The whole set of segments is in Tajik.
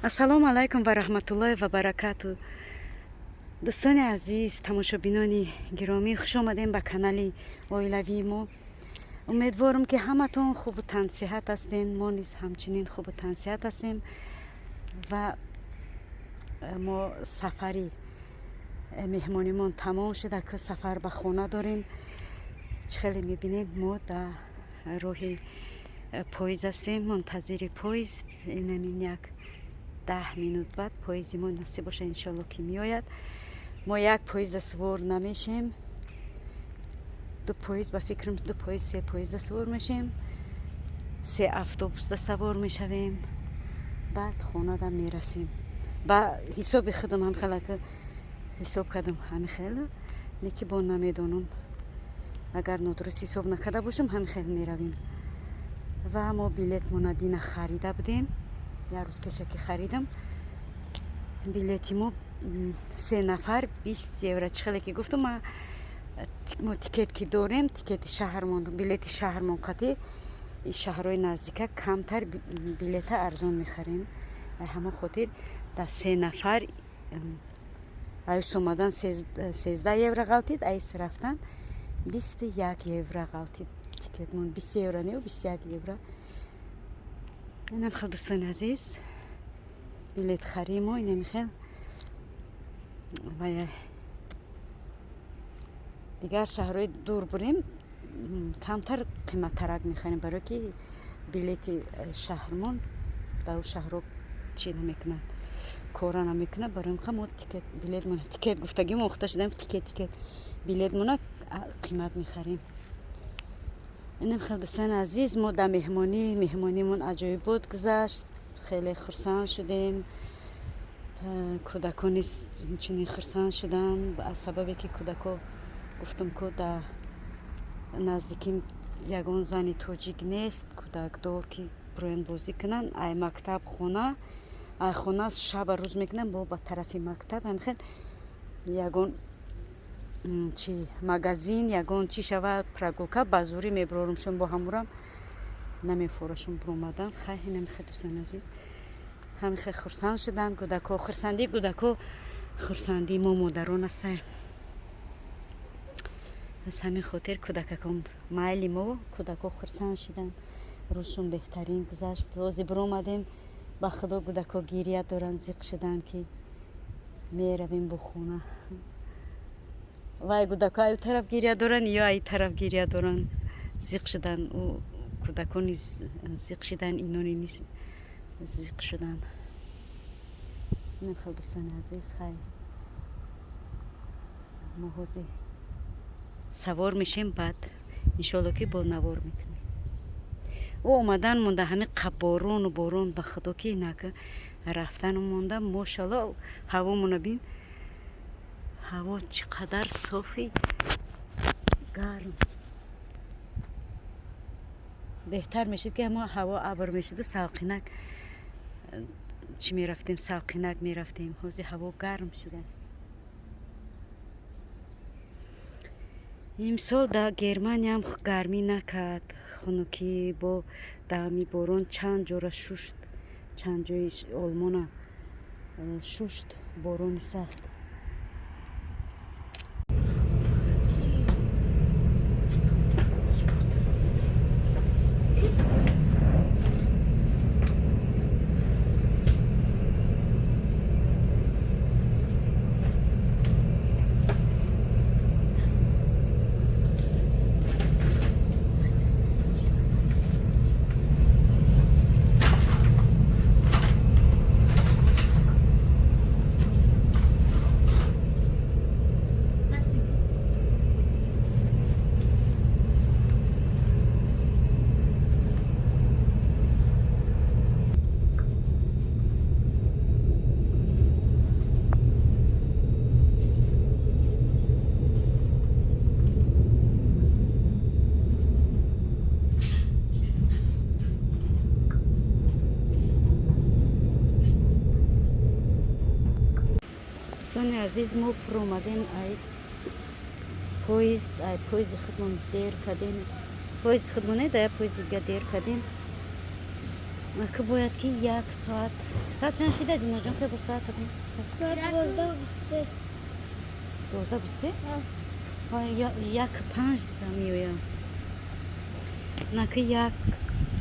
ассалому алайкум ва раҳматуллоҳи ва баракату. дӯстони азиз, тамошобинони гиромӣ, хуш омадем ба канали оилавии мо. умедворам ки ҳаматон хубу тансиҳат ҳастем. Мо низ ҳамчунин хубу тансиҳат ҳастем ва мо сафари меҳмонимон тамом шуда ки сафар ба хона дорем. чӣ хеле мебинед, мо дар роҳи поиз ҳастем, мунтазири поиз. инамин як 10 минут баъд поизи мо насиб боша иншоалло ки меояд. мо як поизда сувор намешем, ду поиз, ба фикрам ду поиз, се поизда сувор мешем, се автобусда савор мешавем, баъд хонада мерасем. ба ҳисоби худам ҳамхела ки ҳисоб кардам, ҳамихела не ки бо намедонам, агар нодуруст ҳисоб накарда бошам ҳамихел меравем. ва мо билетмона дина харида будем, як рӯз пеша ки харидам. билети мо 3 нафар 20 евро. чӣ хеле ки гуфтам, мо тикет ки дорем, тикети шаҳрмон, билети шаҳрмон қати шаҳрҳои наздика камтар билета арзон мехарем. ҳамон хотир дар 3 нафар айс омадан 13 евро ғалтид, айс рафтан 21 евро ғалтид. тикетмон 20 евро не, 21 евро. инам хел дӯстони азиз, билет хари мо инам хел. ва дигар шаҳрҳои дур бурем, камтар қиматтарак мехарем, барое ки билети шаҳрмон ба ӯ шаҳрҳо чӣ намекунад, кора намекунад. барои мо билетмона тикет гуфтагӣ мохта шудаем, тикет билетмона қимат мехарем. инам хел дӯстони азиз, мо дар меҳмонимон аҷоибот гузашт. хеле хурсанд шудем. кӯдакон низ инчунин хурсанд шуданд, аз сабабе ки кӯдако гуфтам ки дар наздиким ягон зани тоҷик нест, кӯдакдор ки бироянд бозӣ кунанд. ай мактаб хона, ай хона шаба рӯз мекунанд, бо ба тарафи мактаб ҳамихел ягон чи магазин, ягон чи шавад прогулка ба зурӣ мебарорумшон, бо ҳамурам намефорашон биромадан. хай ҳамихел дӯстони азиз, ҳамихел хурсанд шуданд кӯдако. хурсандии кӯдако хурсандии мо модарон аст. аз ҳамин хотир кӯдакакон майли мо, кӯдако хурсанд шуданд, рӯзшон беҳтарин гузашт. рози биромадем, ба худо кӯдако гирия доранд, зиқ шуданд ки меравем бо хона. вай кӯдако ай тараф гирия доранд, ё ай тараф гирия доранд, зиқ шуданд. кӯдако низ зиқ шуданд, инони низ зиқ шуданд. нахел дӯстони азиз, хай мо ҳозир савор мешем, баъд иншоалло ки бо навор мекунем. о омадан монда ҳамин қабборону борон, ба худо ки инака рафтану монда. мошалло ҳавомона бин, ҳаво чӣ қадар софи гарм. беҳтар мешуд ки ҳама ҳаво абр мешуду, салқинак чӣ мерафтем, салқинак мерафтем. ҳозир ҳаво гарм шуда. имсол дар германиям гармӣ накард, хунукӣ бо давми борон чанд ҷора шушт, чанд ҷои олмона шушт, борони сахт. дӯстони азиз, мо фур омадем. ай поизди худмон дер кардем, поизди худмон не, да я поизди дига дер кардем. که باید که 1 ساعت ساعت چند شده دینا جان که با ساعت بیم ساعت 12:23 12:23 یک 5 میویم نه که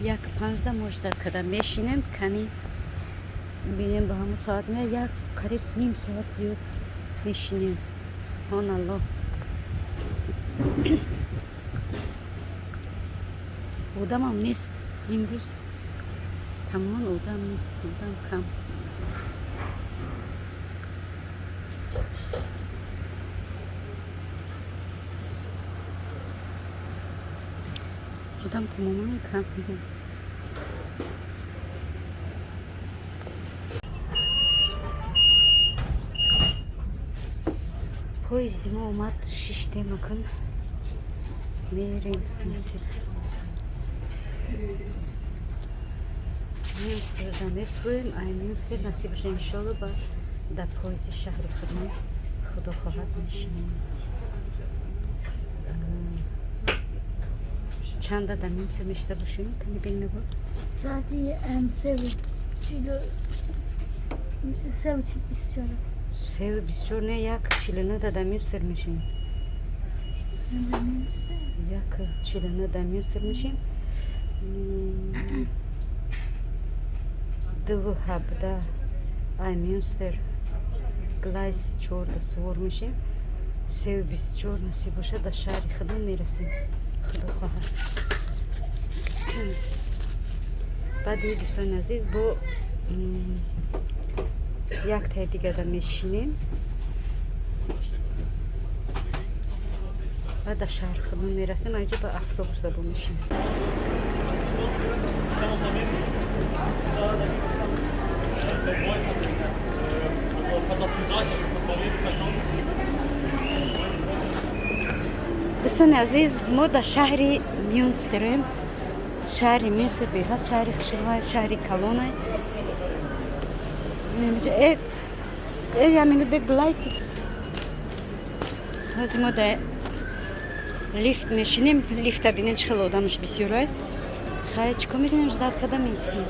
یک 15 مجده کده میشینم کنی بینیم به همون ساعت میاد یک قریب نیم ساعت زیاد میشینیم سبحان الله آدم هم نیست امروز تمام آدم نیست آدم کم آدم تماما کم پویزدی ما اومد 6 مکن میریم نصیب میوستر دمیفرویم ای میوستر نصیبش انشالله با در پویز شهر خودمون خدا خواهد میشینیم چند در میوستر میشته باشیم که میبینیم با ساعتی 3:24 نه یک 49 در میوستر میشیم یک 49 در میوستر میشیم 2:17 ای میوستر گلایس 4 سوار میشیم 3:24 نصیب باشه در شهر خودمون میرسیم خدا خواهد بعد دوستان عزیز با یک تا دیگه در میشینیم بعد در شهر خودمون میرسیم اینجا با اتوبوس با میشیم دوستان عزیز ما در شهر میونستریم شهر میونستر بهت شهر خشروهای شهر کلونه همینو به گلایس از ما در لیفت میشینیم لیفت بینیم خیلی آدمش بسیاره خیلی چکا میرینیم جداد کده میستیم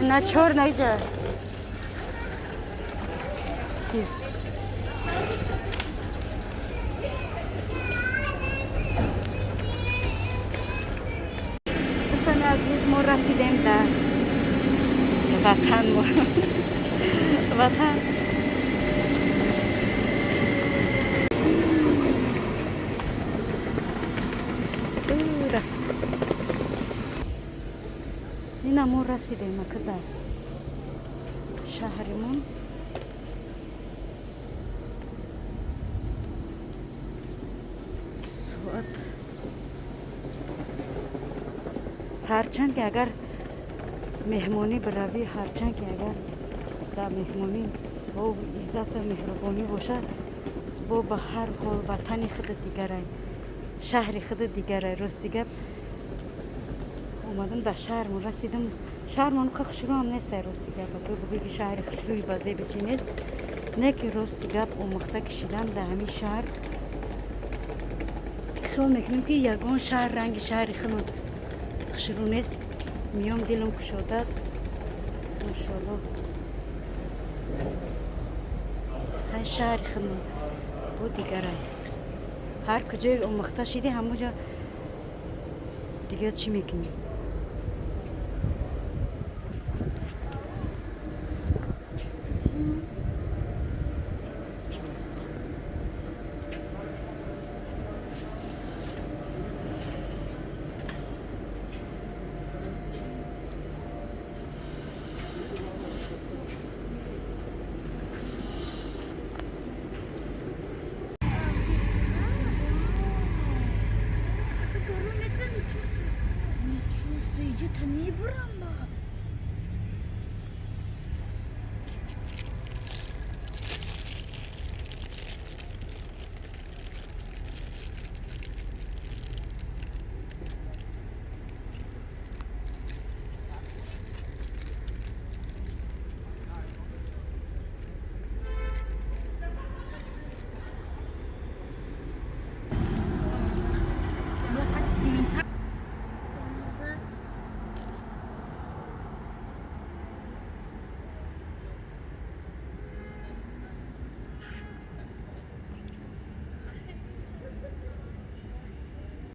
نه چور نیجا دوستان عزیز ما رسیدیم در وطن وطن این ما رسیدیم که در شهرمون ساعت هرچند که اگر مهمانی بروی هرچند که اگر در مهمانی با عزت و مهربانی باشه با به هر حال وطن خود دیگره شهر خود دیگره راست دیگه اومدم در شهرمون رسیدم شهرمون که خشرو هم نیست راستی گپ بگی شهر خشروی بازی بچی نیست نه که راستی گپ اومخته کشیدم در همین شهر خیال میکنم که یگان شهر رنگ شهر خیلی خشرو نیست میام دلم کشاده ماشاءالله خیلی شهر خیلی بود دیگره هر کجای اومخته شدی همونجا دیگه چی میکنی Idzie tam nie bram.